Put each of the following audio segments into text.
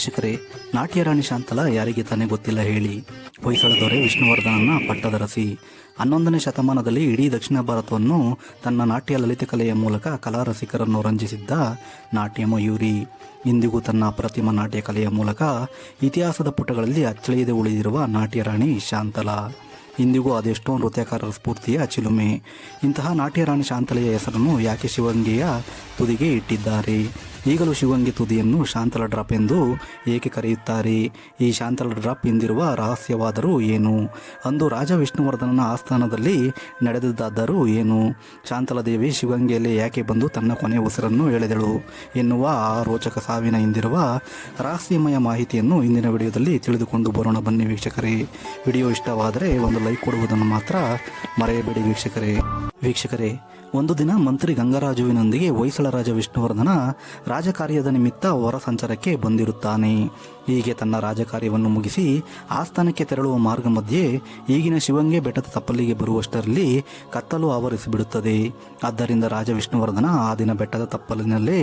ವೀಕ್ಷಕರೇ, ನಾಟ್ಯ ರಾಣಿ ಶಾಂತಲಾ ಯಾರಿಗೆ ತಾನೇ ಗೊತ್ತಿಲ್ಲ ಹೇಳಿ. ಹೊಯ್ಸಳ ದೊರೆ ವಿಷ್ಣುವರ್ಧನನ ಪಟ್ಟದರಸಿ 11ನೇ ಶತಮಾನದಲ್ಲಿ ಇಡೀ ದಕ್ಷಿಣ ಭಾರತವನ್ನು ತನ್ನ ನಾಟ್ಯ ಲಲಿತ ಕಲೆಯ ಮೂಲಕ ಕಲಾರಸಿಕರನ್ನು ರಂಜಿಸಿದ್ದ ನಾಟ್ಯ ಮಯೂರಿ ಇಂದಿಗೂ ತನ್ನ ಅಪ್ರತಿಮ ನಾಟ್ಯ ಕಲೆಯ ಮೂಲಕ ಇತಿಹಾಸದ ಪುಟಗಳಲ್ಲಿ ಅಚ್ಚಳಿಯದೆ ಉಳಿದಿರುವ ನಾಟ್ಯ ರಾಣಿ ಶಾಂತಲಾ. ಇಂದಿಗೂ ಅದೆಷ್ಟೋ ನೃತ್ಯಕಾರರ ಸ್ಫೂರ್ತಿಯ ಚಿಲುಮೆ. ಇಂತಹ ನಾಟ್ಯ ರಾಣಿ ಶಾಂತಲೆಯ ಹೆಸರನ್ನು ಯಾಕೆ ಶಿವಂಗಿಯ ತುದಿಗೆ ಇಟ್ಟಿದ್ದಾರೆ? ಈಗಲೂ ಶಿವಂಗಿ ತುದಿಯನ್ನು ಶಾಂತಲ ಡ್ರಾಪ್ ಎಂದು ಏಕೆ ಕರೆಯುತ್ತಾರೆ? ಈ ಶಾಂತಲ ಡ್ರಾಪ್ ಹಿಂದಿರುವ ರಹಸ್ಯವಾದರೂ ಏನು? ಅಂದು ರಾಜ ವಿಷ್ಣುವರ್ಧನನ ಆಸ್ಥಾನದಲ್ಲಿ ನಡೆದದ್ದಾದರೂ ಏನು? ಶಾಂತಲಾ ದೇವಿ ಶಿವಂಗಿಯಲ್ಲಿ ಯಾಕೆ ಬಂದು ತನ್ನ ಕೊನೆಯ ಉಸಿರನ್ನು ಎಳೆದಳು ಎನ್ನುವ ಆ ರೋಚಕ ಸಾವಿನ ಹಿಂದಿರುವ ರಹಸ್ಯಮಯ ಮಾಹಿತಿಯನ್ನು ಇಂದಿನ ವಿಡಿಯೋದಲ್ಲಿ ತಿಳಿದುಕೊಂಡು ಬರೋಣ ಬನ್ನಿ ವೀಕ್ಷಕರೇ. ವಿಡಿಯೋ ಇಷ್ಟವಾದರೆ ಒಂದು ಲೈಕ್ ಕೊಡುವುದನ್ನು ಮಾತ್ರ ಮರೆಯಬೇಡಿ ವೀಕ್ಷಕರೇ. ಒಂದು ದಿನ ಮಂತ್ರಿ ಗಂಗರಾಜುವಿನೊಂದಿಗೆ ಹೊಯ್ಸಳ ರಾಜ ವಿಷ್ಣುವರ್ಧನ ರಾಜಕಾರ್ಯದ ನಿಮಿತ್ತ ಹೊರ ಸಂಚಾರಕ್ಕೆ ಬಂದಿರುತ್ತಾನೆ. ಹೀಗೆ ತನ್ನ ರಾಜಕಾರ್ಯವನ್ನು ಮುಗಿಸಿ ಆಸ್ಥಾನಕ್ಕೆ ತೆರಳುವ ಮಾರ್ಗ ಮಧ್ಯೆ ಈಗಿನ ಶಿವಂಗೆ ಬೆಟ್ಟದ ತಪ್ಪಲಿಗೆ ಬರುವಷ್ಟರಲ್ಲಿ ಕತ್ತಲು ಆವರಿಸಿಬಿಡುತ್ತದೆ. ಆದ್ದರಿಂದ ರಾಜ ವಿಷ್ಣುವರ್ಧನ ಆ ದಿನ ಬೆಟ್ಟದ ತಪ್ಪಲಿನಲ್ಲೇ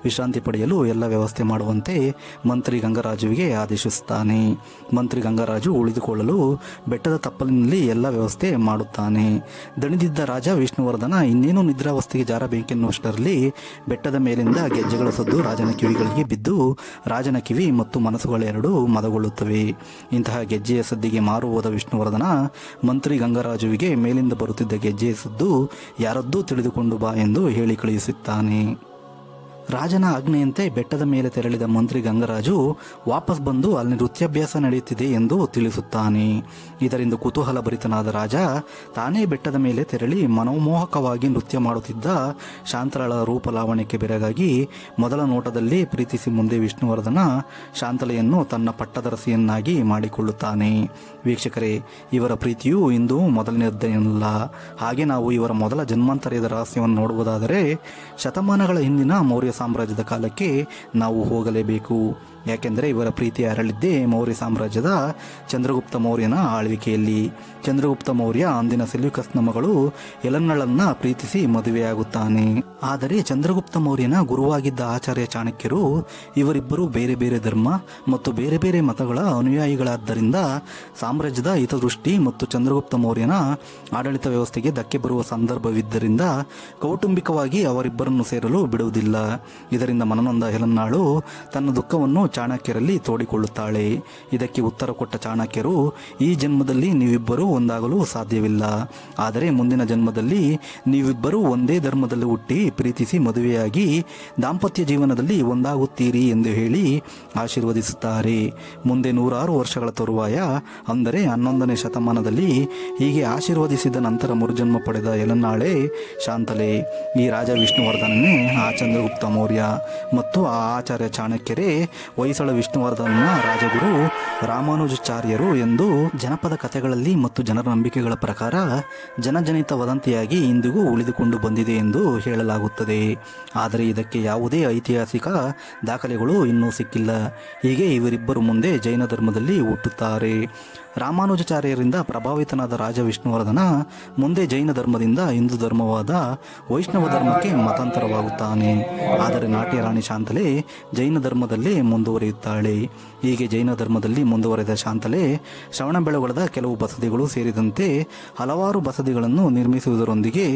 ವಿಶ್ರಾಂತಿ ಪಡೆಯಲು ಎಲ್ಲ ವ್ಯವಸ್ಥೆ ಮಾಡುವಂತೆ ಮಂತ್ರಿ ಗಂಗರಾಜುವಿಗೆ ಆದೇಶಿಸುತ್ತಾನೆ. ಮಂತ್ರಿ ಗಂಗರಾಜು ಉಳಿದುಕೊಳ್ಳಲು ಬೆಟ್ಟದ ತಪ್ಪಲಿನಲ್ಲಿ ಎಲ್ಲ ವ್ಯವಸ್ಥೆ ಮಾಡುತ್ತಾನೆ. ದಣಿದಿದ್ದ ರಾಜ ವಿಷ್ಣುವರ್ಧನ ಇನ್ನೇನು ನಿದ್ರಾವಸ್ಥೆಗೆ ಜಾರಬೇಕೆನ್ನುವಷ್ಟರಲ್ಲಿ ಬೆಟ್ಟದ ಮೇಲಿಂದ ಗೆಜ್ಜೆಗಳ ಸದ್ದು ರಾಜನ ಕಿವಿಗಳಿಗೆ ಬಿದ್ದು ರಾಜನ ಕಿವಿ ಮತ್ತು ಮನಸ್ಸುಗಳೆರಡೂ ಮದಗೊಳ್ಳುತ್ತವೆ. ಇಂತಹ ಗೆಜ್ಜೆಯ ಸದ್ದಿಗೆ ಮಾರು ಹೋದ ವಿಷ್ಣುವರ್ಧನ ಮಂತ್ರಿ ಗಂಗರಾಜುವಿಗೆ ಮೇಲಿಂದ ಬರುತ್ತಿದ್ದ ಗೆಜ್ಜೆಯ ಸದ್ದು ಯಾರದ್ದೂ ತಿಳಿದುಕೊಂಡು ಬಾ ಎಂದು ಹೇಳಿ ಕಳುಹಿಸುತ್ತಾನೆ. ರಾಜನ ಆಜ್ಞೆಯಂತೆ ಬೆಟ್ಟದ ಮೇಲೆ ತೆರಳಿದ ಮಂತ್ರಿ ಗಂಗರಾಜು ವಾಪಸ್ ಬಂದು ಅಲ್ಲಿ ನೃತ್ಯಾಭ್ಯಾಸ ನಡೆಯುತ್ತಿದೆ ಎಂದು ತಿಳಿಸುತ್ತಾನೆ. ಇದರಿಂದ ಕುತೂಹಲಭರಿತನಾದ ರಾಜ ತಾನೇ ಬೆಟ್ಟದ ಮೇಲೆ ತೆರಳಿ ಮನೋಮೋಹಕವಾಗಿ ನೃತ್ಯ ಮಾಡುತ್ತಿದ್ದ ಶಾಂತಲಳ ರೂಪಲಾವಣ್ಯಕ್ಕೆ ಬೆರಗಾಗಿ ಮೊದಲ ನೋಟದಲ್ಲಿ ಪ್ರೀತಿಸಿ ಮುಂದೆ ವಿಷ್ಣುವರ್ಧನ ಶಾಂತಲೆಯನ್ನು ತನ್ನ ಪಟ್ಟದರಸಿಯನ್ನಾಗಿ ಮಾಡಿಕೊಳ್ಳುತ್ತಾನೆ. ವೀಕ್ಷಕರೇ, ಇವರ ಪ್ರೀತಿಯು ಇಂದು ಮೊದಲನೆಯದ್ದೇನಲ್ಲ. ಹಾಗೆ ನಾವು ಇವರ ಮೊದಲ ಜನ್ಮಾಂತರ್ಯದ ರಹಸ್ಯವನ್ನು ನೋಡುವುದಾದರೆ ಶತಮಾನಗಳ ಹಿಂದಿನ ಮೌರ್ಯ ಸಾಮ್ರಾಜ್ಯದ ಕಾಲಕ್ಕೆ ನಾವು ಹೋಗಲೇಬೇಕು. ಯಾಕೆಂದರೆ ಇವರ ಪ್ರೀತಿ ಅರಳಿದ್ದೇ ಮೌರ್ಯ ಸಾಮ್ರಾಜ್ಯದ ಚಂದ್ರಗುಪ್ತ ಮೌರ್ಯನ ಆಳ್ವಿಕೆಯಲ್ಲಿ. ಚಂದ್ರಗುಪ್ತ ಮೌರ್ಯ ಅಂದಿನ ಸೆಲ್ಯೂಕಸ್ನ ಮಗಳು ಎಲನ್ನಳನ್ನ ಪ್ರೀತಿಸಿ ಮದುವೆಯಾಗುತ್ತಾನೆ. ಆದರೆ ಚಂದ್ರಗುಪ್ತ ಮೌರ್ಯನ ಗುರುವಾಗಿದ್ದ ಆಚಾರ್ಯ ಚಾಣಕ್ಯರು ಇವರಿಬ್ಬರು ಬೇರೆ ಬೇರೆ ಧರ್ಮ ಮತ್ತು ಬೇರೆ ಬೇರೆ ಮತಗಳ ಅನುಯಾಯಿಗಳಾದ್ದರಿಂದ ಸಾಮ್ರಾಜ್ಯದ ಹಿತದೃಷ್ಟಿ ಮತ್ತು ಚಂದ್ರಗುಪ್ತ ಮೌರ್ಯನ ಆಡಳಿತ ವ್ಯವಸ್ಥೆಗೆ ಧಕ್ಕೆ ಬರುವ ಸಂದರ್ಭವಿದ್ದರಿಂದ ಕೌಟುಂಬಿಕವಾಗಿ ಅವರಿಬ್ಬರನ್ನು ಸೇರಲು ಬಿಡುವುದಿಲ್ಲ. ಇದರಿಂದ ಮನನೊಂದ ಎಲನ್ನಾಳು ತನ್ನ ದುಃಖವನ್ನು ಚಾಣಕ್ಯರಲ್ಲಿ ತೋಡಿಕೊಳ್ಳುತ್ತಾಳೆ. ಇದಕ್ಕೆ ಉತ್ತರ ಕೊಟ್ಟ ಚಾಣಕ್ಯರು, ಈ ಜನ್ಮದಲ್ಲಿ ನೀವಿಬ್ಬರೂ ಒಂದಾಗಲು ಸಾಧ್ಯವಿಲ್ಲ. ಆದರೆ ಮುಂದಿನ ಜನ್ಮದಲ್ಲಿ ನೀವಿಬ್ಬರೂ ಒಂದೇ ಧರ್ಮದಲ್ಲಿ ಹುಟ್ಟಿ ಪ್ರೀತಿಸಿ ಮದುವೆಯಾಗಿ ದಾಂಪತ್ಯ ಜೀವನದಲ್ಲಿ ಒಂದಾಗುತ್ತೀರಿ ಎಂದು ಹೇಳಿ ಆಶೀರ್ವದಿಸುತ್ತಾರೆ. ಮುಂದೆ 100 ವರ್ಷಗಳ ತರುವಾಯ ಅಂದರೆ 11ನೇ ಶತಮಾನದಲ್ಲಿ ಹೀಗೆ ಆಶೀರ್ವದಿಸಿದ ನಂತರ ಮರುಜನ್ಮ ಪಡೆದ ಎಲನ್ನಾಳೆ ಶಾಂತಲೆ. ಈ ರಾಜ ವಿಷ್ಣುವರ್ಧನನೇ ಆ ಚಂದ್ರಗುಪ್ತ ಮೌರ್ಯ ಮತ್ತು ಆ ಆಚಾರ್ಯ ಚಾಣಕ್ಯರೇ ಹೊಯ್ಸಳ ವಿಷ್ಣುವರ್ಧನನ ರಾಜಗುರು ರಾಮಾನುಜಾಚಾರ್ಯರು ಎಂದು ಜನಪದ ಕಥೆಗಳಲ್ಲಿ ಮತ್ತು ಜನರ ನಂಬಿಕೆಗಳ ಪ್ರಕಾರ ಜನಜನಿತ ವದಂತಿಯಾಗಿ ಇಂದಿಗೂ ಉಳಿದುಕೊಂಡು ಬಂದಿದೆ ಎಂದು ಹೇಳಲಾಗುತ್ತದೆ. ಆದರೆ ಇದಕ್ಕೆ ಯಾವುದೇ ಐತಿಹಾಸಿಕ ದಾಖಲೆಗಳು ಇನ್ನೂ ಸಿಕ್ಕಿಲ್ಲ. ಹೀಗೆ ಇವರಿಬ್ಬರು ಮುಂದೆ ಜೈನ ಧರ್ಮದಲ್ಲಿ ಹುಟ್ಟುತ್ತಾರೆ. ರಾಮಾನುಜಾಚಾರ್ಯರಿಂದ ಪ್ರಭಾವಿತನಾದ ರಾಜ ವಿಷ್ಣುವರ್ಧನ ಮುಂದೆ ಜೈನ ಧರ್ಮದಿಂದ ಹಿಂದೂ ಧರ್ಮವಾದ ವೈಷ್ಣವ ಧರ್ಮಕ್ಕೆ ಮತಾಂತರವಾಗುತ್ತಾನೆ. ಆದರೆ ನಾಟ್ಯ ರಾಣಿ ಶಾಂತಲೆ ಜೈನ ಧರ್ಮದಲ್ಲೇ ಮುಂದುವರಿಯುತ್ತಾಳೆ. ಹೀಗೆ ಜೈನ ಧರ್ಮದಲ್ಲಿ ಮುಂದುವರೆದ ಶಾಂತಲೆ ಶ್ರವಣಬೆಳಗೊಳದ ಕೆಲವು ಬಸದಿಗಳು ಸೇರಿದಂತೆ ಹಲವಾರು ಬಸದಿಗಳನ್ನು ನಿರ್ಮಿಸುವುದರೊಂದಿಗೆ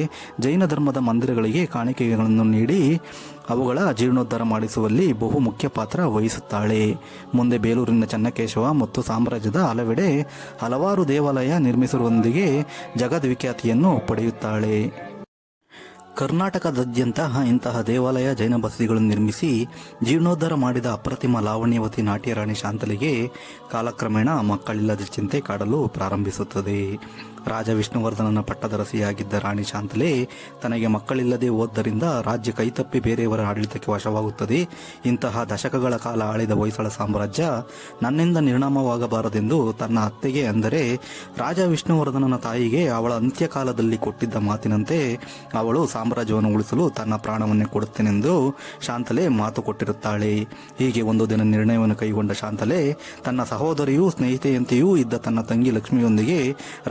ಜೈನ ಧರ್ಮದ ಮಂದಿರಗಳಿಗೆ ಕಾಣಿಕೆಗಳನ್ನು ನೀಡಿ ಅವುಗಳ ಜೀರ್ಣೋದ್ಧಾರ ಮಾಡಿಸುವಲ್ಲಿ ಬಹು ಮುಖ್ಯ ಪಾತ್ರ ವಹಿಸುತ್ತಾಳೆ. ಮುಂದೆ ಬೇಲೂರಿನ ಚೆನ್ನಕೇಶವ ಮತ್ತು ಸಾಮ್ರಾಜ್ಯದ ಹಲವೆಡೆ ಹಲವಾರು ದೇವಾಲಯ ನಿರ್ಮಿಸುವುದರೊಂದಿಗೆ ಜಗದ್ವಿಖ್ಯಾತಿಯನ್ನು ಪಡೆಯುತ್ತಾಳೆ. ಕರ್ನಾಟಕದಾದ್ಯಂತ ಇಂತಹ ದೇವಾಲಯ ಜೈನ ಬಸದಿಗಳನ್ನು ನಿರ್ಮಿಸಿ ಜೀರ್ಣೋದ್ಧಾರ ಮಾಡಿದ ಅಪ್ರತಿಮ ಲಾವಣ್ಯವತಿ ನಾಟ್ಯ ರಾಣಿ ಶಾಂತಲೆಗೆ ಕಾಲಕ್ರಮೇಣ ಮಕ್ಕಳಿಲ್ಲದ ಚಿಂತೆ ಕಾಡಲು ಪ್ರಾರಂಭಿಸುತ್ತದೆ. ರಾಜ ವಿಷ್ಣುವರ್ಧನನ ಪಟ್ಟದರಸಿಯಾಗಿದ್ದ ರಾಣಿ ಶಾಂತಲೆ ತನಗೆ ಮಕ್ಕಳಿಲ್ಲದೆ ಹೋದ್ದರಿಂದ ರಾಜ್ಯ ಕೈತಪ್ಪಿ ಬೇರೆಯವರ ಆಡಳಿತಕ್ಕೆ ವಶವಾಗುತ್ತದೆ. ಇಂತಹ ದಶಕಗಳ ಕಾಲ ಆಳಿದ ಹೊಯ್ಸಳ ಸಾಮ್ರಾಜ್ಯ ನನ್ನಿಂದ ನಿರ್ನಾಮವಾಗಬಾರದೆಂದು ತನ್ನ ಅತ್ತೆಗೆ ಅಂದರೆ ರಾಜ ವಿಷ್ಣುವರ್ಧನನ ತಾಯಿಗೆ ಅವಳ ಅಂತ್ಯಕಾಲದಲ್ಲಿ ಕೊಟ್ಟಿದ್ದ ಮಾತಿನಂತೆ ಅವಳು ಸಾಮ್ರಾಜ್ಯವನ್ನು ಉಳಿಸಲು ತನ್ನ ಪ್ರಾಣವನ್ನೇ ಕೊಡುತ್ತೇನೆಂದು ಶಾಂತಲೆ ಮಾತು ಕೊಟ್ಟಿರುತ್ತಾಳೆ. ಹೀಗೆ ಒಂದು ದಿನ ನಿರ್ಣಯವನ್ನು ಕೈಗೊಂಡ ಶಾಂತಲೆ ತನ್ನ ಸಹೋದರಿಯೂ ಸ್ನೇಹಿತೆಯಂತೆಯೂ ಇದ್ದ ತನ್ನ ತಂಗಿ ಲಕ್ಷ್ಮಿಯೊಂದಿಗೆ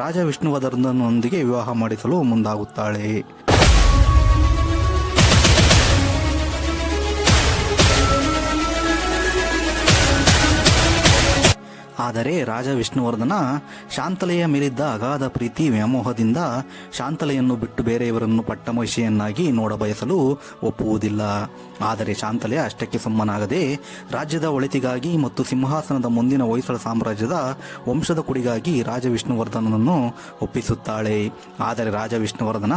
ರಾಜ ವಿಷ್ಣುವರ್ಧನನೊಂದಿಗೆ ವಿವಾಹ ಮಾಡಿಸಲು ಮುಂದಾಗುತ್ತಾಳೆ. ಆದರೆ ರಾಜ ವಿಷ್ಣುವರ್ಧನ ಶಾಂತಲೆಯ ಮೇಲಿದ್ದ ಅಗಾಧ ಪ್ರೀತಿ ವ್ಯಾಮೋಹದಿಂದ ಶಾಂತಲೆಯನ್ನು ಬಿಟ್ಟು ಬೇರೆಯವರನ್ನು ಪಟ್ಟಮಹಿಷಿಯನ್ನಾಗಿ ನೋಡಬಯಸಲು ಒಪ್ಪುವುದಿಲ್ಲ. ಆದರೆ ಶಾಂತಲೆ ಅಷ್ಟಕ್ಕೆ ಸುಮ್ಮನಾಗದೆ ರಾಜ್ಯದ ಒಳಿತಿಗಾಗಿ ಮತ್ತು ಸಿಂಹಾಸನದ ಮುಂದಿನ ಹೊಯ್ಸಳ ಸಾಮ್ರಾಜ್ಯದ ವಂಶದ ಕುಡಿಗಾಗಿ ರಾಜ ವಿಷ್ಣುವರ್ಧನನನ್ನು ಒಪ್ಪಿಸುತ್ತಾಳೆ. ಆದರೆ ರಾಜ ವಿಷ್ಣುವರ್ಧನ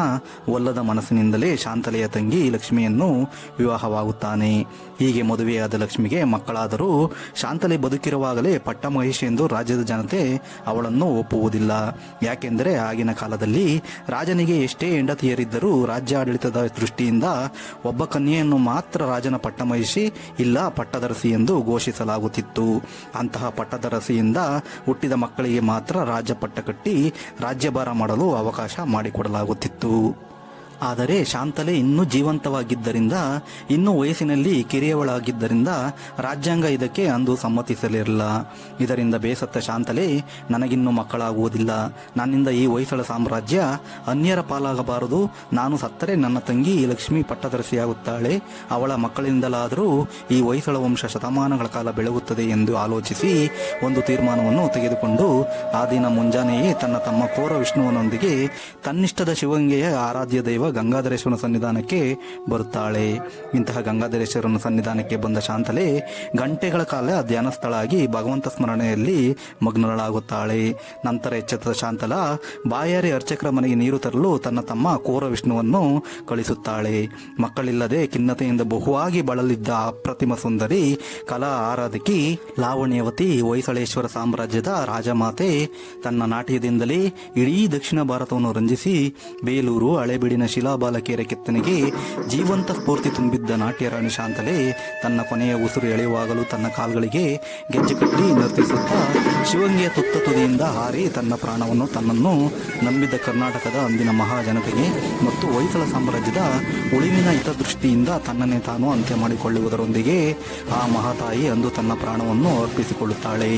ಒಲ್ಲದ ಮನಸ್ಸಿನಿಂದಲೇ ಶಾಂತಲೆಯ ತಂಗಿ ಲಕ್ಷ್ಮಿಯನ್ನು ವಿವಾಹವಾಗುತ್ತಾನೆ. ಹೀಗೆ ಮದುವೆಯಾದ ಲಕ್ಷ್ಮಿಗೆ ಮಕ್ಕಳಾದರೂ ಶಾಂತಲೆ ಬದುಕಿರುವಾಗಲೇ ಪಟ್ಟಮಹಿಷಿ ಎಂದು ರಾಜ್ಯದ ಜನತೆ ಅವಳನ್ನು ಒಪ್ಪುವುದಿಲ್ಲ. ಯಾಕೆಂದರೆ ಆಗಿನ ಕಾಲದಲ್ಲಿ ರಾಜನಿಗೆ ಎಷ್ಟೇ ಹೆಂಡತಿಯರಿದ್ದರೂ ರಾಜ್ಯ ಆಡಳಿತದ ದೃಷ್ಟಿಯಿಂದ ಒಬ್ಬ ಕನ್ಯೆಯನ್ನು ಮಾತ್ರ ರಾಜನ ಪಟ್ಟಮಹಿಷಿ ಇಲ್ಲ ಪಟ್ಟದರಸಿ ಎಂದು ಘೋಷಿಸಲಾಗುತ್ತಿತ್ತು. ಅಂತಹ ಪಟ್ಟದರಸಿಯಿಂದ ಹುಟ್ಟಿದ ಮಕ್ಕಳಿಗೆ ಮಾತ್ರ ರಾಜ್ಯ ಪಟ್ಟ ಕಟ್ಟಿ ರಾಜ್ಯಭಾರ ಮಾಡಲು ಅವಕಾಶ ಮಾಡಿಕೊಡಲಾಗುತ್ತಿತ್ತು. ಆದರೆ ಶಾಂತಲೆ ಇನ್ನೂ ಜೀವಂತವಾಗಿದ್ದರಿಂದ, ಇನ್ನೂ ವಯಸ್ಸಿನಲ್ಲಿ ಕಿರಿಯವಳಾಗಿದ್ದರಿಂದ ರಾಜ್ಯಾಂಗ ಇದಕ್ಕೆ ಅಂದು ಸಮ್ಮತಿಸಲಿರಲಿಲ್ಲ. ಇದರಿಂದ ಬೇಸತ್ತ ಶಾಂತಲೆ, ನನಗಿನ್ನೂ ಮಕ್ಕಳಾಗುವುದಿಲ್ಲ, ನನ್ನಿಂದ ಈ ಹೊಯ್ಸಳ ಸಾಮ್ರಾಜ್ಯ ಅನ್ಯರ ಪಾಲಾಗಬಾರದು, ನಾನು ಸತ್ತರೆ ನನ್ನ ತಂಗಿ ಲಕ್ಷ್ಮಿ ಪಟ್ಟದರಸಿಯಾಗುತ್ತಾಳೆ, ಅವಳ ಮಕ್ಕಳಿಂದಲಾದರೂ ಈ ಹೊಯ್ಸಳ ವಂಶ ಶತಮಾನಗಳ ಕಾಲ ಬೆಳಗುತ್ತದೆ ಎಂದು ಆಲೋಚಿಸಿ ಒಂದು ತೀರ್ಮಾನವನ್ನು ತೆಗೆದುಕೊಂಡು ಆ ದಿನ ಮುಂಜಾನೆಯೇ ತನ್ನ ತಮ್ಮ ಕೋರ ವಿಷ್ಣುವನೊಂದಿಗೆ ತನ್ನಿಷ್ಟದ ಶಿವಂಗೆಯ ಆರಾಧ್ಯ ದೈವ ಗಂಗಾಧರೇಶ್ವರನ ಸನ್ನಿಧಾನಕ್ಕೆ ಬರುತ್ತಾಳೆ. ಇಂತಹ ಗಂಗಾಧರೇಶ್ವರನ ಸನ್ನಿಧಾನಕ್ಕೆ ಬಂದ ಶಾಂತಲೆ ಗಂಟೆಗಳ ಕಾಲ ಧ್ಯಾನಸ್ಥಳಾಗಿ ಭಗವಂತ ಸ್ಮರಣೆಯಲ್ಲಿ ಮಗ್ನಳಾಗುತ್ತಾಳೆ. ನಂತರ ಎಚ್ಚೆತ್ತ ಶಾಂತಲ ಬಾಯಾರಿ ಅರ್ಚಕರ ಮನೆಗೆ ನೀರು ತರಲು ತನ್ನ ತಮ್ಮ ಕೋರ ವಿಷ್ಣುವನ್ನು ಕಳಿಸುತ್ತಾಳೆ. ಮಕ್ಕಳಿಲ್ಲದೆ ಖಿನ್ನತೆಯಿಂದ ಬಹುವಾಗಿ ಬಳಲಿದ್ದ ಅಪ್ರತಿಮ ಸುಂದರಿ ಕಲಾ ಆರಾಧಕಿ ಲಾವಣ್ಯವತಿ ಹೊಯ್ಸಳೇಶ್ವರ ಸಾಮ್ರಾಜ್ಯದ ರಾಜಮಾತೆ ತನ್ನ ನಾಟ್ಯದಿಂದಲೇ ಇಡೀ ದಕ್ಷಿಣ ಭಾರತವನ್ನು ರಂಜಿಸಿ ಬೇಲೂರು ಹಳೆಬೀಡಿನ ಶಿಲಾಬಾಲಕಿಯರ ಕೆತ್ತನೆಗೆ ಜೀವಂತ ಸ್ಫೂರ್ತಿ ತುಂಬಿದ್ದ ನಾಟ್ಯರಾಣಿ ಶಾಂತಲೆ ತನ್ನ ಕೊನೆಯ ಉಸಿರು ಎಳೆಯುವಾಗಲೂ ತನ್ನ ಕಾಲ್ಗಳಿಗೆ ಗೆಜ್ಜೆ ಕಟ್ಟಿ ನರ್ತಿಸುತ್ತಾ ಶಿವಂಗಿಯ ತುತ್ತ ತುದಿಯಿಂದ ಹಾರಿ ತನ್ನ ಪ್ರಾಣವನ್ನು ತನ್ನನ್ನು ನಂಬಿದ್ದ ಕರ್ನಾಟಕದ ಅಂದಿನ ಮಹಾಜನತೆಗೆ ಮತ್ತು ಹೊಯ್ಸಳ ಸಾಮ್ರಾಜ್ಯದ ಉಳಿವಿನ ಹಿತದೃಷ್ಟಿಯಿಂದ ತನ್ನನ್ನೇ ತಾನು ಅಂತ್ಯ ಮಾಡಿಕೊಳ್ಳುವುದರೊಂದಿಗೆ ಆ ಮಹಾತಾಯಿ ಅಂದು ತನ್ನ ಪ್ರಾಣವನ್ನು ಅರ್ಪಿಸಿಕೊಳ್ಳುತ್ತಾಳೆ.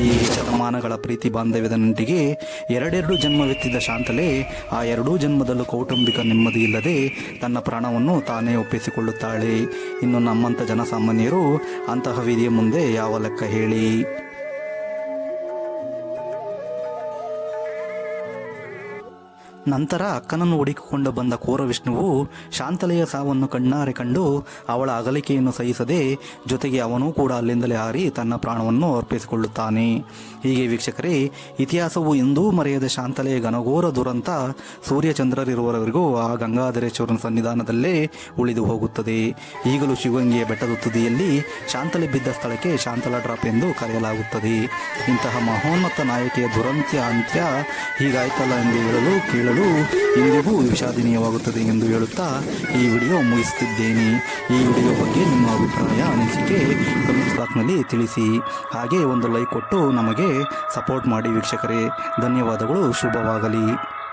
ಈ ಶತಮಾನಗಳ ಪ್ರೀತಿ ಬಾಂಧವ್ಯದ ನಂಟಿಗೆ ಎರಡೆರಡು ಜನ್ಮವೆತ್ತಿದ್ದ ಶಾಂತಲೆ ಆ ಎರಡೂ ಜನ್ಮದಲ್ಲೂ ಕೌಟುಂಬಿಕ ನೆಮ್ಮದಿ ಇಲ್ಲದೆ ತನ್ನ ಪ್ರಾಣವನ್ನು ತಾನೇ ಒಪ್ಪಿಸಿಕೊಳ್ಳುತ್ತಾಳೆ. ಇನ್ನು ನಮ್ಮಂಥ ಜನಸಾಮಾನ್ಯರು ಅಂತಹ ವಿಧಿಯ ಮುಂದೆ ಯಾವ ಲೆಕ್ಕ ಹೇಳಿ? ನಂತರ ಅಕ್ಕನನ್ನು ಹುಡುಕಿಕೊಂಡು ಬಂದ ಕೋರ ವಿಷ್ಣುವು ಶಾಂತಲೆಯ ಸಾವನ್ನು ಕಣ್ಣಾರೆ ಕಂಡು ಅವಳ ಅಗಲಿಕೆಯನ್ನು ಸಹಿಸದೆ ಜೊತೆಗೆ ಅವನೂ ಕೂಡ ಅಲ್ಲಿಂದಲೇ ಹಾರಿ ತನ್ನ ಪ್ರಾಣವನ್ನು ಅರ್ಪಿಸಿಕೊಳ್ಳುತ್ತಾನೆ. ಹೀಗೆ ವೀಕ್ಷಕರೇ, ಇತಿಹಾಸವು ಎಂದೂ ಮರೆಯದ ಶಾಂತಲೆಯ ಘನಘೋರ ದುರಂತ ಸೂರ್ಯಚಂದ್ರರಿರುವವರೆಗೂ ಆ ಗಂಗಾಧರೇಶ್ವರನ ಸನ್ನಿಧಾನದಲ್ಲೇ ಉಳಿದು ಹೋಗುತ್ತದೆ. ಈಗಲೂ ಶಿವಂಗಿಯ ಬೆಟ್ಟದ ತುದಿಯಲ್ಲಿ ಶಾಂತಲೆ ಬಿದ್ದ ಸ್ಥಳಕ್ಕೆ ಶಾಂತಲಾ ಡ್ರಾಪ್ ಎಂದು ಕರೆಯಲಾಗುತ್ತದೆ. ಇಂತಹ ಮಹೋನ್ನತ ನಾಯಕಿಯ ದುರಂತ್ಯ ಅಂತ್ಯ ಹೀಗಾಯ್ತಲ್ಲ ಎಂದು ಹೇಳಲು ಕೇಳಲು ಇಂದಿಗೂ ವಿಷಾದನೀಯವಾಗುತ್ತದೆ ಎಂದು ಹೇಳುತ್ತಾ ಈ ವಿಡಿಯೋ ಮುಗಿಸುತ್ತಿದ್ದೇನೆ. ಈ ವಿಡಿಯೋ ಬಗ್ಗೆ ನಿಮ್ಮ ಅಭಿಪ್ರಾಯ ಅನಿಸಿಕೆ ಕಮೆಂಟ್ ಬಾಕ್ಸ್ನಲ್ಲಿ ತಿಳಿಸಿ. ಹಾಗೆ ಒಂದು ಲೈಕ್ ಕೊಟ್ಟು ನಮಗೆ ಸಪೋರ್ಟ್ ಮಾಡಿ ವೀಕ್ಷಕರೇ. ಧನ್ಯವಾದಗಳು. ಶುಭವಾಗಲಿ.